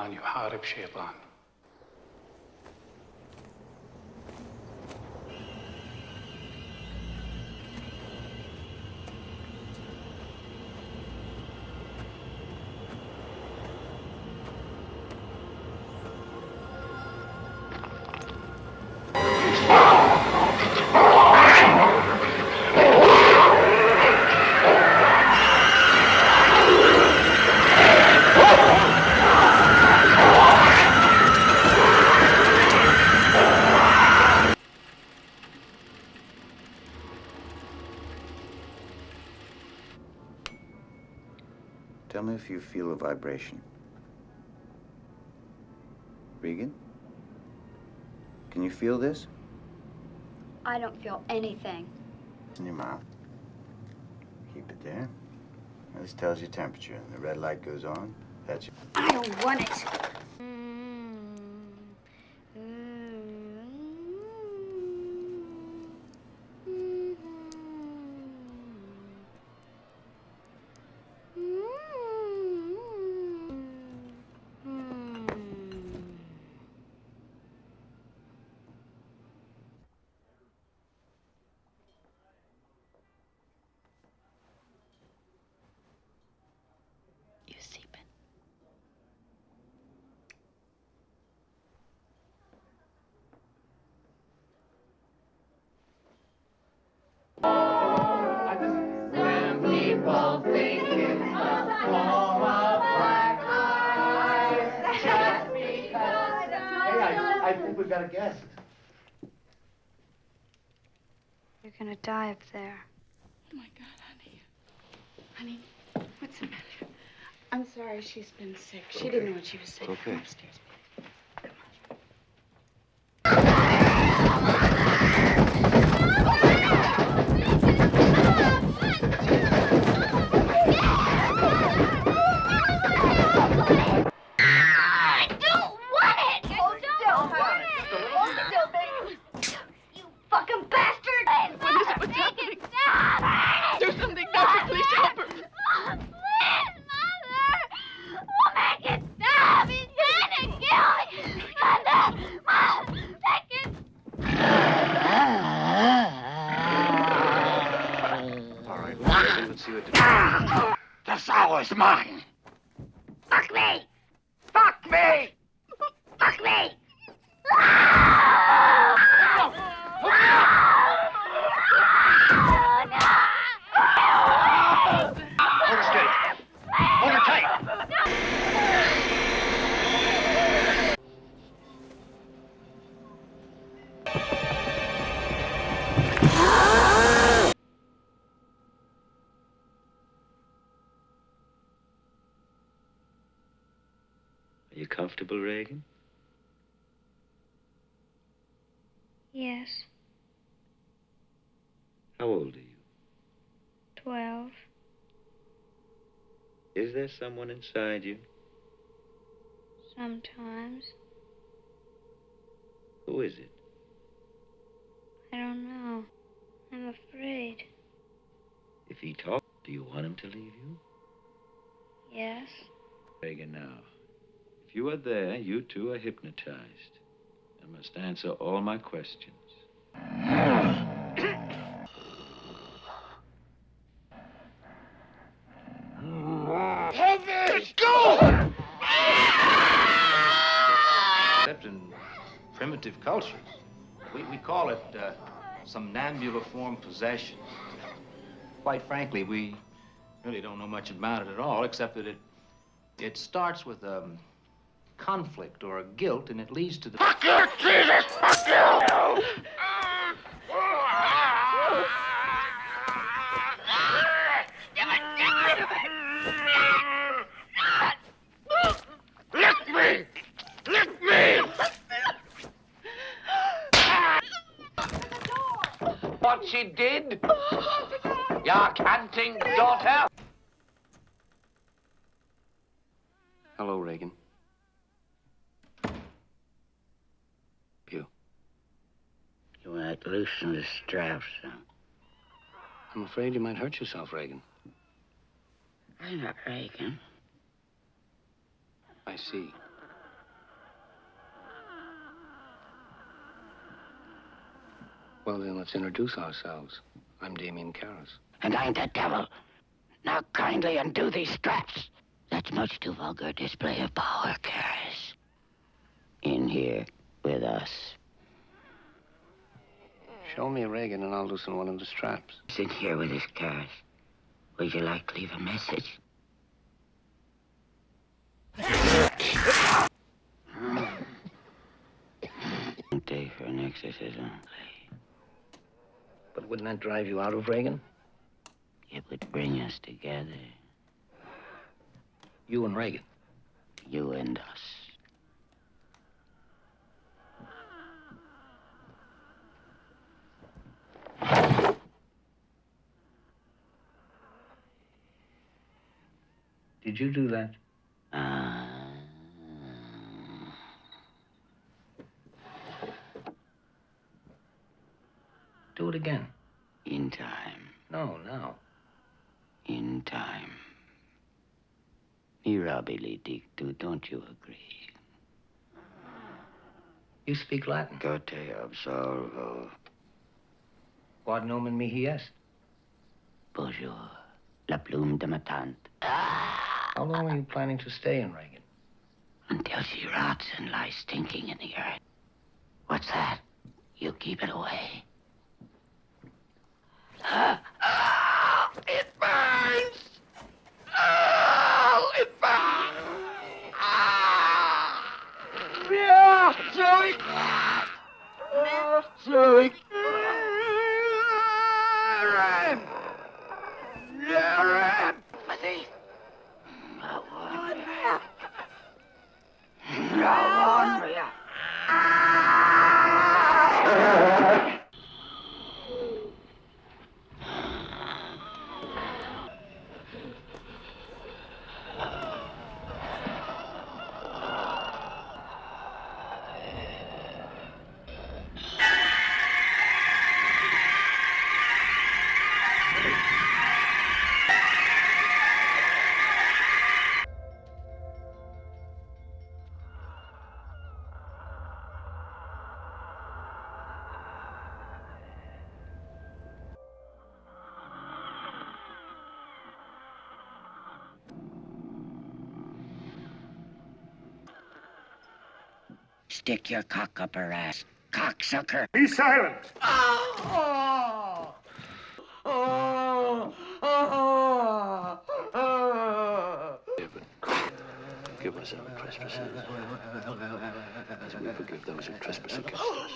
الشيطان يحارب شيطان. Tell me if you feel a vibration. Regan? Can you feel this? I don't feel anything. In your mouth. Keep it there. Now, this tells you temperature. The red light goes on. That's your... I don't want it. I think we've got a guest. You're gonna die up there. Oh, my God, honey. Honey, what's the matter? I'm sorry she's been sick. She didn't know what she was saying. Okay. Come upstairs, baby. Fucking bastard! What is it? What's happening? Do something, doctor. Please help her. Please, Mother! We'll make it stop! He's trying to kill me! Mother! Make it... All right, let's see what The soul is mine. Fuck me! Fuck me! Fuck me! Hold her straight. Hold her tight. Are you comfortable, Regan? Yes, How old are you? 12. Is there someone inside you? Sometimes. Who is it? I don't know. I'm afraid. If he talks, do you want him to leave you? Yes. Regan, now, if you are there, you too are hypnotized and must answer all my questions. Go! Except in primitive cultures, we call it somnambuliform possession. Quite frankly, we really don't know much about it at all, except that it starts with a conflict or a guilt, and it leads to the... Fuck you, Jesus! Fuck you! Lick me! Lick me! What she did? Your canting daughter? Hello, Regan. You might loosen the straps, son. I'm afraid you might hurt yourself, Regan. I'm not Reagan. I see. Well, then let's introduce ourselves. I'm Damien Karras. And I'm the devil. Now kindly undo these straps. That's much too vulgar display of power, Karras. In here with us. Show me Reagan and I'll loosen one of the straps. Sit here with us, Karras. Would you like to leave a message? Day for an exorcism. But wouldn't that drive you out of Reagan? It would bring us together. You and Reagan? You and us. Did you do that? Do it again. In time. No, now. In time. Mirabile dictu, don't you agree? You speak Latin. Cote absolvo. Quod nomen mihi est? Bonjour. La plume de ma tante. How long are you planning to stay in Reagan? Until she rots and lies stinking in the earth. What's that? You keep it away. It burns! Oh, it burns! Yeah, Joey! Joey! Stick your cock up her ass, cocksucker. Be silent! David, forgive us our trespasses, as we forgive those who trespass against us.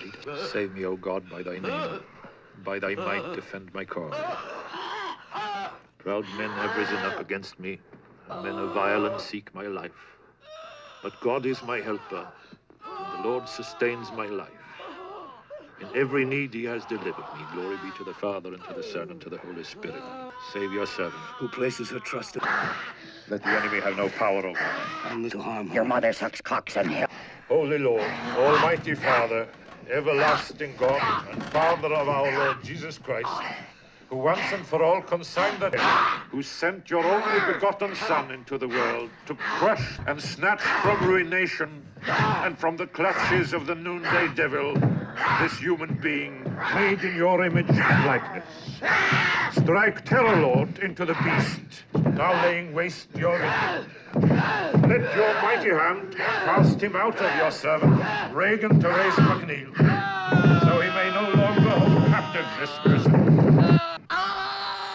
Lead us. Save me, O God, by thy name. By thy might defend my cause. Proud men have risen up against me, and men of violence seek my life. But God is my helper, and the Lord sustains my life. In every need he has delivered me. Glory be to the Father, and to the Son, and to the Holy Spirit. Save your servant, who places her trust in... Let the enemy have no power over me. Only to harm Your mother sucks cocks in hell. Holy Lord, Almighty Father, everlasting God, and Father of our Lord Jesus Christ, who once and for all consigned the dead, who sent your only begotten Son into the world to crush and snatch from ruination and from the clutches of the noonday devil this human being made in your image and likeness. Strike terror, Lord, into the beast, now laying waste your vineyard. Let your mighty hand cast him out of your servant, Reagan Therese McNeil, so he may no longer hold captive this prison.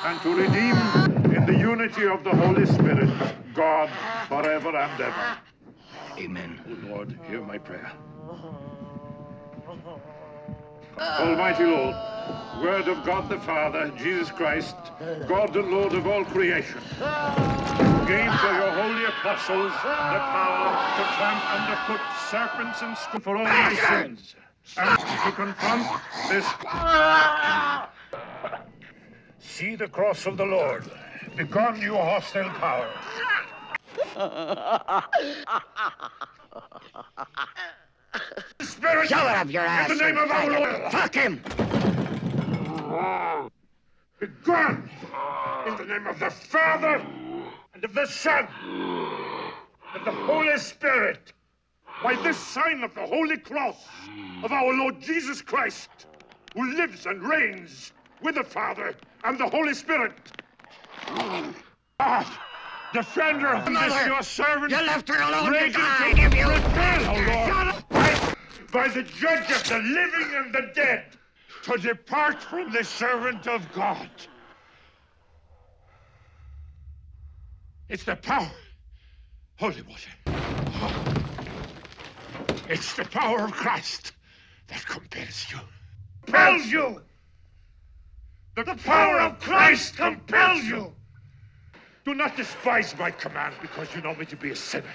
And to redeem in the unity of the Holy Spirit, God, forever and ever. Amen. O Lord, hear my prayer. Almighty Lord, Word of God the Father, Jesus Christ, God and Lord of all creation, who gave to your holy apostles the power to tramp underfoot serpents and scorpions for all my sins, and to confront this... See the cross of the Lord. Begone, you hostile power. Spirit, Shove it up your ass. in the name of our Lord. Fuck him! Begone! In the name of the Father, and of the Son, and the Holy Spirit, by this sign of the Holy Cross of our Lord Jesus Christ, who lives and reigns with the Father and the Holy Spirit. God, defender of this your servant. You left her alone, ready did I to give you? repel, O Lord, by the judge of the living and the dead, to depart from the servant of God. It's the power. Holy water. It's the power of Christ that compels you. Compels you! The power of Christ compels you! Do not despise my command because you know me to be a sinner.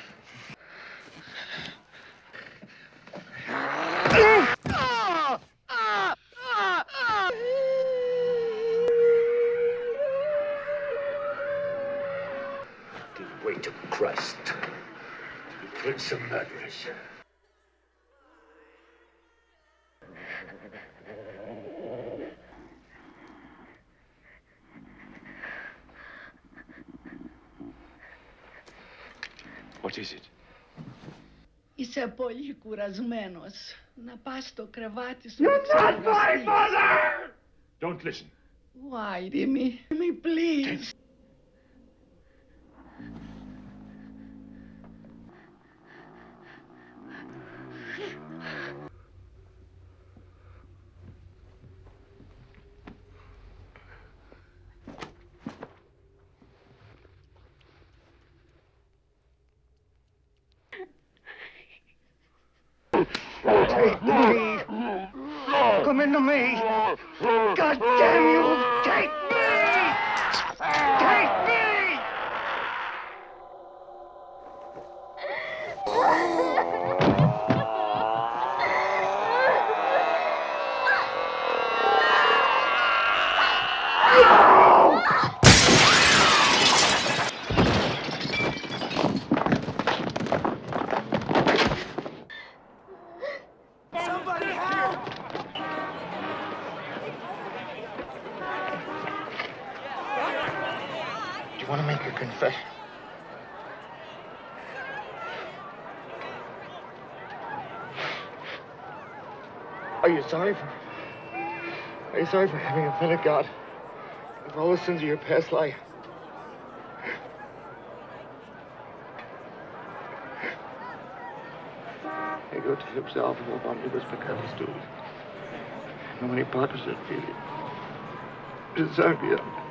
Give way to Christ, the Prince of Murderers. What is it? Είσαι πολύ κουρασμένος. Να πας στο κρεβάτι σου. You're not my mother! Don't listen. Why, Timmy? Timmy, please. Take me! Come into me! God damn you! Take me! Take me! Do you want to make a confession? Are you sorry for... Are you sorry for having offended God? And for all the sins of your past life? Ego till himself and omnibus peccatus tuus. Nomini Patris et Filii. Deserviam.